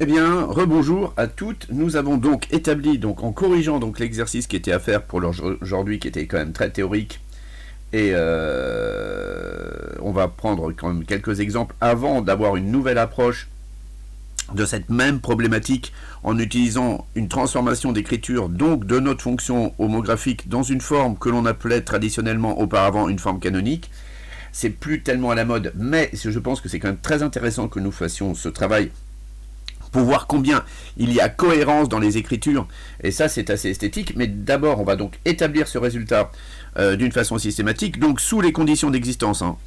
Eh bien, rebonjour à toutes. Nous avons donc établi, donc en corrigeant donc l'exercice qui était à faire pour aujourd'hui, qui était quand même très théorique, et on va prendre quand même quelques exemples avant d'avoir une nouvelle approche de cette même problématique en utilisant une transformation d'écriture donc de notre fonction homographique dans une forme que l'on appelait traditionnellement auparavant une forme canonique. C'est plus tellement à la mode, mais je pense que c'est quand même très intéressant que nous fassions ce travail pour voir combien il y a cohérence dans les écritures, et ça c'est assez esthétique. Mais d'abord on va donc établir ce résultat d'une façon systématique, donc sous les conditions d'existence, hein.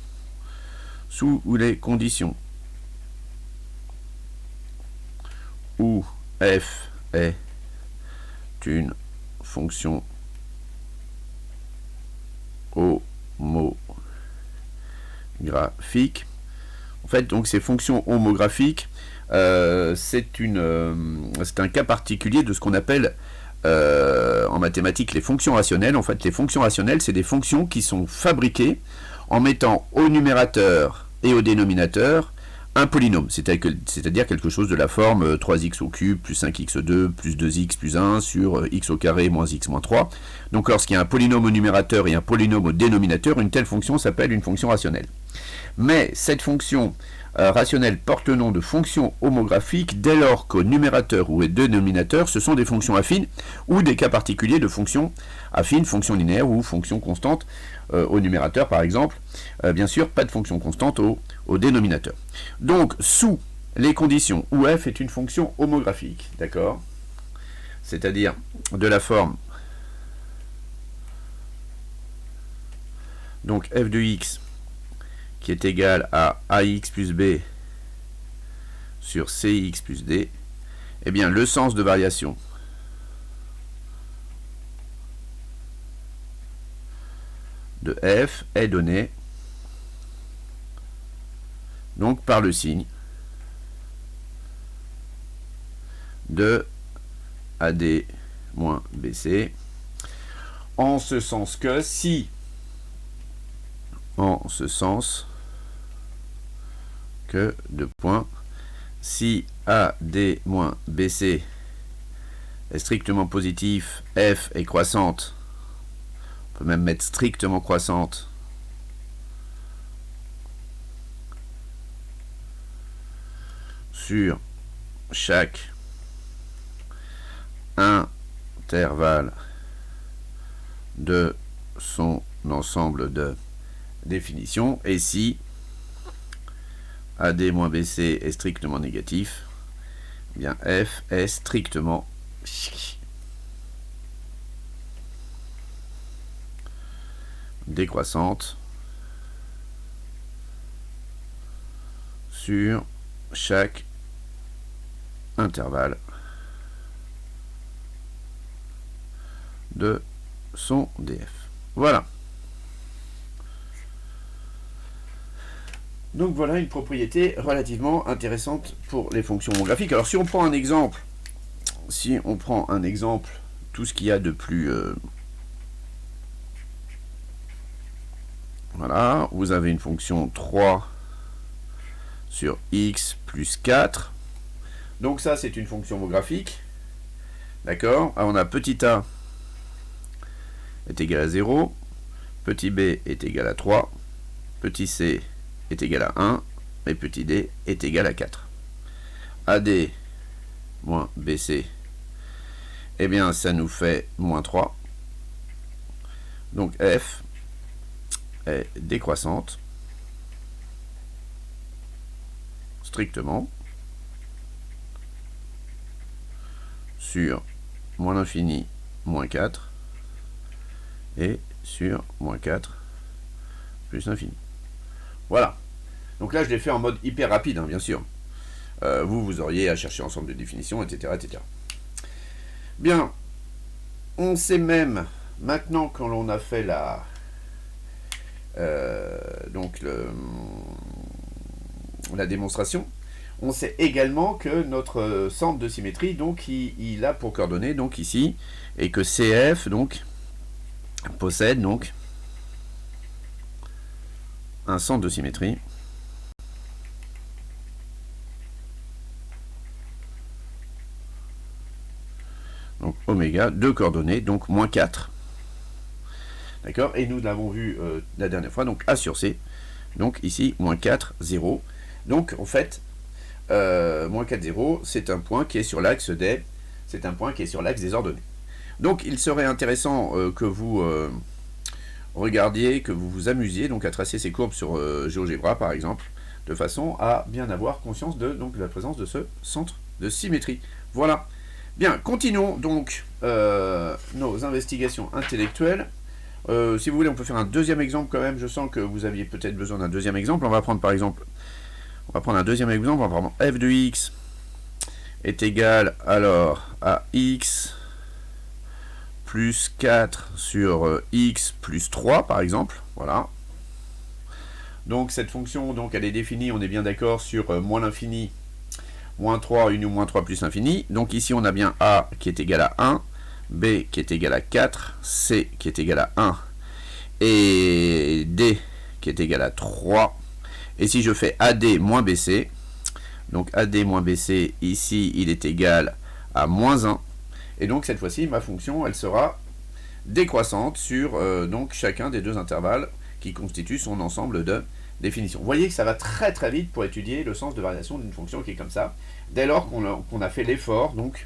Sous les conditions où f est une fonction homographique. En fait, donc ces fonctions homographiques, c'est un cas particulier de ce qu'on appelle en mathématiques les fonctions rationnelles. En fait, les fonctions rationnelles, c'est des fonctions qui sont fabriquées en mettant au numérateur et au dénominateur un polynôme, c'est-à-dire quelque chose de la forme 3x au cube plus 5x2 plus 2x plus 1 sur x au carré moins x moins 3. Donc lorsqu'il y a un polynôme au numérateur et un polynôme au dénominateur, une telle fonction s'appelle une fonction rationnelle. Mais cette fonction rationnelle porte le nom de fonction homographique dès lors qu'au numérateur ou au dénominateur, ce sont des fonctions affines ou des cas particuliers de fonctions affines, fonctions linéaires ou fonctions constantes au numérateur par exemple. Bien sûr, pas de fonction constante au dénominateur. Donc, sous les conditions où f est une fonction homographique, d'accord, c'est-à-dire de la forme donc f de x qui est égal à ax plus b sur cx plus d, eh bien le sens de variation de f est donné donc par le signe de AD moins BC, en ce sens que si si AD moins BC est strictement positif, f est croissante, on peut même mettre strictement croissante, sur chaque intervalle de son ensemble de définitions, et si AD moins BC est strictement négatif, eh bien f est strictement décroissante sur chaque intervalle de son df. Voilà. Donc voilà une propriété relativement intéressante pour les fonctions homographiques. Alors si on prend un exemple, tout ce qu'il y a de plus... voilà, vous avez une fonction 3 sur x plus 4. Donc ça, c'est une fonction homographique. D'accord. Alors on a petit a est égal à 0, petit b est égal à 3, petit c est égal à 1, et petit d est égal à 4. AD moins BC, eh bien ça nous fait moins 3. Donc f est décroissante strictement sur moins l'infini moins 4 et sur moins 4 plus l'infini. Voilà. Donc là je l'ai fait en mode hyper rapide, hein, bien sûr. Vous auriez à chercher ensemble de définitions, etc., etc. Bien, on sait même maintenant quand l'on a fait la démonstration, on sait également que notre centre de symétrie, donc il a pour coordonnées donc ici, et que CF donc possède donc un centre de symétrie Donc oméga, deux coordonnées, donc moins 4. D'accord? Et nous l'avons vu la dernière fois, donc A sur C. Donc ici, moins 4, 0. Donc en fait, moins 4, 0, c'est un point qui est sur l'axe des... C'est un point qui est sur l'axe des ordonnées. Donc il serait intéressant que vous regardiez, que vous vous amusiez donc à tracer ces courbes sur GeoGebra par exemple, de façon à bien avoir conscience de la présence de ce centre de symétrie. Voilà. Bien, continuons donc nos investigations intellectuelles. Si vous voulez, on peut faire un deuxième exemple quand même. Je sens que vous aviez peut-être besoin d'un deuxième exemple. On va prendre par exemple, un deuxième exemple. On va prendre f de x est égal alors à x plus 4 sur x plus 3 par exemple. Voilà. Donc cette fonction, donc elle est définie, on est bien d'accord, sur moins l'infini, moins 3, une ou moins 3 plus l'infini. Donc ici on a bien a qui est égal à 1, b qui est égal à 4, c qui est égal à 1, et d qui est égal à 3. Et si je fais AD moins BC, donc AD moins BC, ici il est égal à moins 1. Et donc cette fois-ci, ma fonction, elle sera décroissante sur donc chacun des deux intervalles qui constituent son ensemble de définitions. Vous voyez que ça va très très vite pour étudier le sens de variation d'une fonction qui est comme ça, dès lors qu'on a fait l'effort donc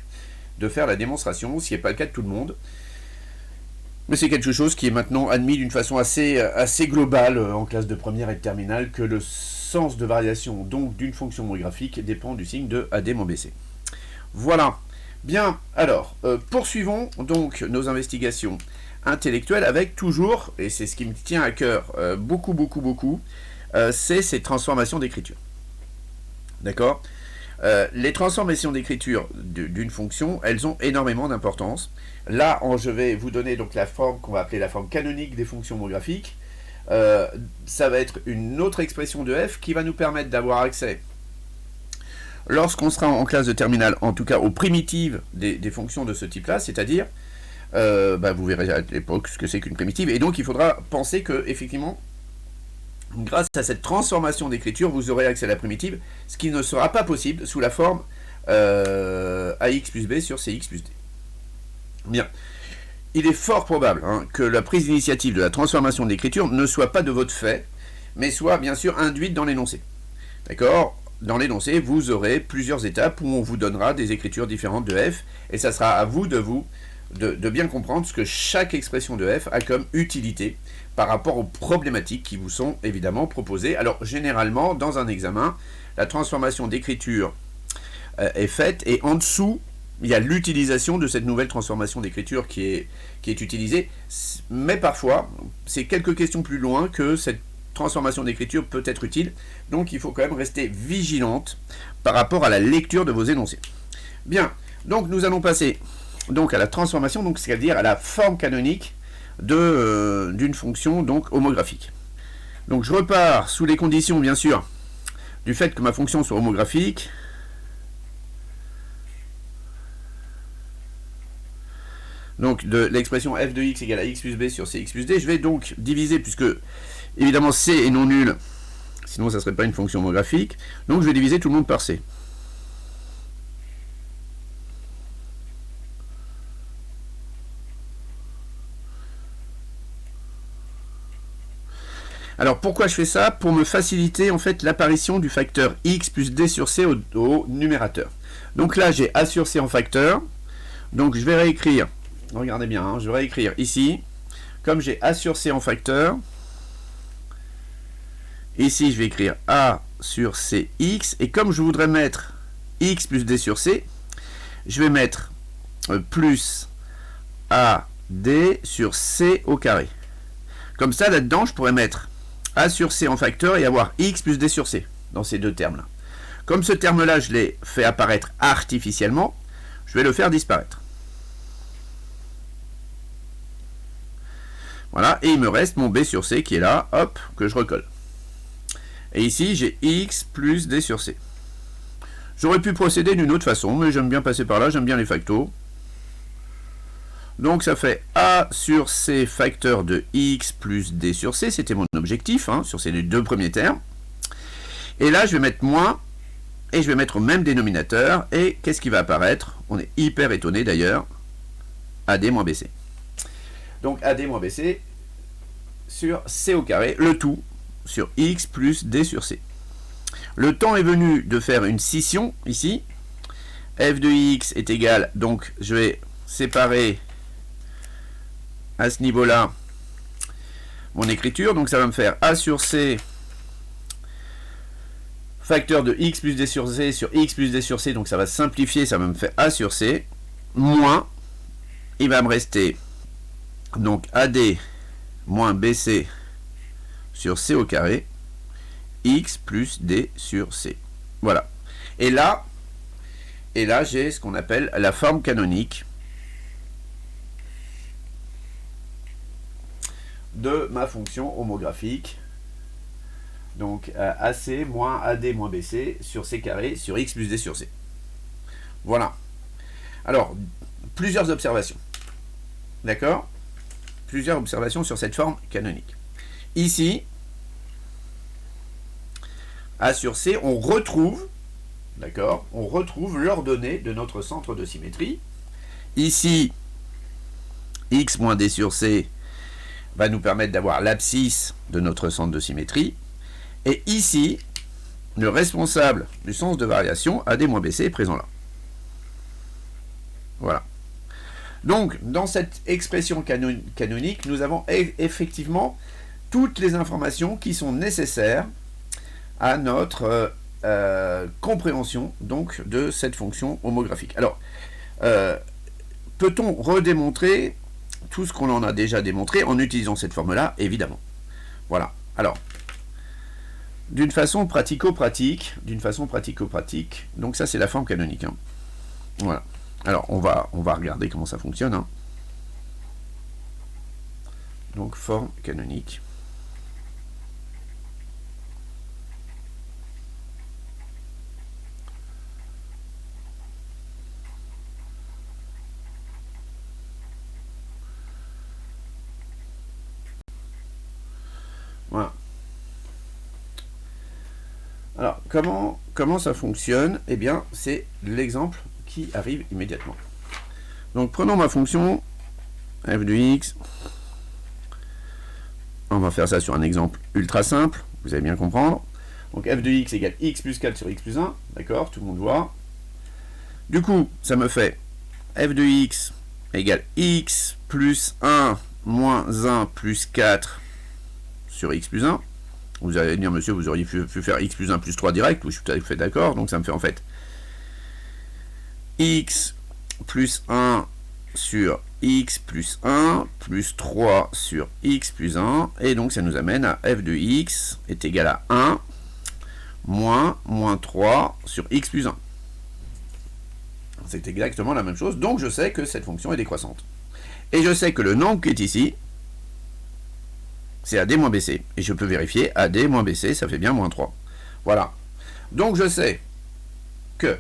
de faire la démonstration, ce qui n'est pas le cas de tout le monde. Mais c'est quelque chose qui est maintenant admis d'une façon assez globale en classe de première et de terminale, que le sens de variation donc d'une fonction homographique dépend du signe de AD moins BC. Voilà. Bien, alors, poursuivons donc nos investigations intellectuelles avec toujours, et c'est ce qui me tient à cœur beaucoup, c'est ces transformations d'écriture. D'accord ? Les transformations d'écriture d'une fonction, elles ont énormément d'importance. Là, je vais vous donner donc la forme qu'on va appeler la forme canonique des fonctions homographiques. Ça va être une autre expression de f qui va nous permettre d'avoir accès, lorsqu'on sera en classe de terminale, en tout cas aux primitives des fonctions de ce type-là, c'est-à-dire, vous verrez à l'époque ce que c'est qu'une primitive, et donc il faudra penser que, effectivement, grâce à cette transformation d'écriture, vous aurez accès à la primitive, ce qui ne sera pas possible sous la forme ax plus b sur cx plus d. Bien. Il est fort probable que la prise d'initiative de la transformation d'écriture ne soit pas de votre fait, mais soit bien sûr induite dans l'énoncé. D'accord ? Dans l'énoncé, vous aurez plusieurs étapes où on vous donnera des écritures différentes de f, et ça sera à vous de bien comprendre ce que chaque expression de f a comme utilité par rapport aux problématiques qui vous sont évidemment proposées. Alors généralement, dans un examen, la transformation d'écriture est faite, et en dessous, il y a l'utilisation de cette nouvelle transformation d'écriture qui est utilisée, mais parfois, c'est quelques questions plus loin que cette transformation d'écriture peut être utile, donc il faut quand même rester vigilante par rapport à la lecture de vos énoncés. Bien, donc nous allons passer donc à la transformation, donc c'est-à-dire à la forme canonique d'une fonction donc homographique. Donc je repars sous les conditions bien sûr du fait que ma fonction soit homographique. Donc de l'expression f de x égale à x plus b sur cx plus d, je vais donc diviser, puisque évidemment c est non nul, sinon ça ne serait pas une fonction homographique, donc je vais diviser tout le monde par c. Alors pourquoi je fais ça? Pour me faciliter en fait l'apparition du facteur x plus d sur c au numérateur. Donc là j'ai a sur c en facteur, donc je vais réécrire, regardez bien, je vais réécrire ici, comme j'ai a sur c en facteur, ici je vais écrire a sur cx, et comme je voudrais mettre x plus d sur c, je vais mettre plus ad sur c au carré. Comme ça, là-dedans, je pourrais mettre a sur c en facteur et avoir x plus d sur c, dans ces deux termes-là. Comme ce terme-là, je l'ai fait apparaître artificiellement, je vais le faire disparaître. Voilà, et il me reste mon b sur c qui est là, hop, que je recolle. Et ici, j'ai x plus d sur c. J'aurais pu procéder d'une autre façon, mais j'aime bien passer par là, j'aime bien les factos. Donc ça fait a sur c facteur de x plus d sur c, c'était mon objectif, sur ces deux premiers termes. Et là, je vais mettre moins, et je vais mettre au même dénominateur, et qu'est-ce qui va apparaître? On est hyper étonné d'ailleurs. AD moins BC. Donc AD moins BC sur C au carré, le tout sur X plus D sur C. Le temps est venu de faire une scission ici. F de X est égal, donc je vais séparer à ce niveau-là mon écriture. Donc ça va me faire A sur C facteur de X plus D sur C sur X plus D sur C. Donc ça va simplifier, ça va me faire A sur C moins, il va me rester donc AD moins BC sur C au carré, X plus D sur C. Voilà. Et là j'ai ce qu'on appelle la forme canonique de ma fonction homographique. Donc AC moins AD moins BC sur C carré sur X plus D sur C. Voilà. Alors, plusieurs observations. D'accord ? Plusieurs observations sur cette forme canonique. Ici, A sur C, on retrouve, d'accord, on retrouve l'ordonnée de notre centre de symétrie. Ici, X moins D sur C va nous permettre d'avoir l'abscisse de notre centre de symétrie. Et ici, le responsable du sens de variation, AD moins BC, est présent là. Voilà. Donc, dans cette expression canonique, nous avons effectivement toutes les informations qui sont nécessaires à notre compréhension donc, de cette fonction homographique. Alors, peut-on redémontrer tout ce qu'on en a déjà démontré en utilisant cette forme-là? Évidemment. Voilà. Alors, d'une façon pratico-pratique, donc ça c'est la forme canonique. Hein. Voilà. Alors, on va regarder comment ça fonctionne. Hein. Donc, forme canonique. Voilà. Alors, comment ça fonctionne? Eh bien, c'est l'exemple qui arrive immédiatement. Donc, prenons ma fonction f de x. On va faire ça sur un exemple ultra simple, vous allez bien comprendre. Donc, f de x égale x plus 4 sur x plus 1. D'accord, tout le monde voit. Du coup, ça me fait f de x égale x plus 1 moins 1 plus 4 sur x plus 1. Vous allez dire, monsieur, vous auriez pu faire x plus 1 plus 3 direct, je suis tout à fait d'accord. Donc, ça me fait en fait x plus 1 sur x plus 1 plus 3 sur x plus 1. Et donc, ça nous amène à f de x est égal à 1 moins 3 sur x plus 1. C'est exactement la même chose. Donc, je sais que cette fonction est décroissante. Et je sais que le nombre qui est ici, c'est AD moins BC. Et je peux vérifier AD moins BC, ça fait bien moins 3. Voilà. Donc, je sais que,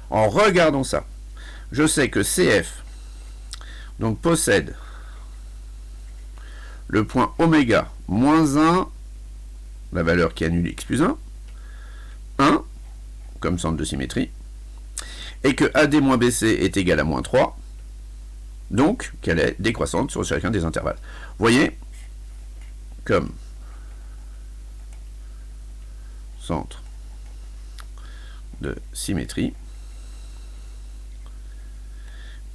en regardant ça, je sais que CF donc, possède le point oméga moins 1, la valeur qui annule x plus 1, 1, comme centre de symétrie, et que AD moins BC est égal à moins 3, donc qu'elle est décroissante sur chacun des intervalles. Vous voyez, comme centre de symétrie,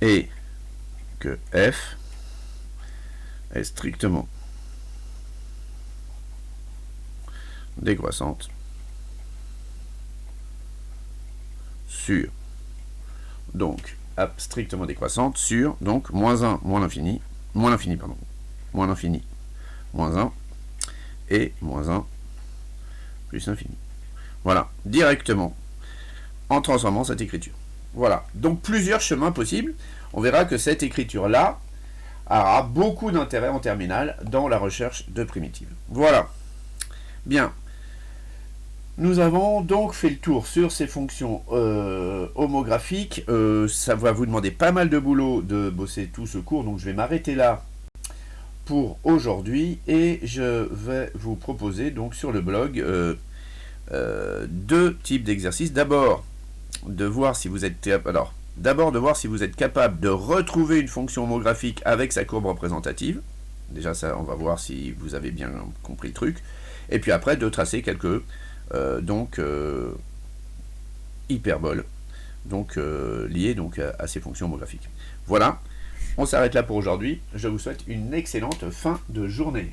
et que f est strictement décroissante sur, donc strictement décroissante sur, donc moins 1, moins l'infini, moins l'infini, moins 1, et moins 1 plus l'infini. Voilà, directement, en transformant cette écriture. Voilà, donc plusieurs chemins possibles. On verra que cette écriture-là aura beaucoup d'intérêt en terminale dans la recherche de primitives. Voilà. Bien. Nous avons donc fait le tour sur ces fonctions homographiques. Ça va vous demander pas mal de boulot de bosser tout ce cours, donc je vais m'arrêter là pour aujourd'hui et je vais vous proposer donc sur le blog deux types d'exercices. D'abord, de voir si vous êtes... Alors, d'abord de voir si vous êtes capable de retrouver une fonction homographique avec sa courbe représentative. Déjà ça, on va voir si vous avez bien compris le truc. Et puis après, de tracer quelques hyperboles liées à ces fonctions homographiques. Voilà, on s'arrête là pour aujourd'hui. Je vous souhaite une excellente fin de journée.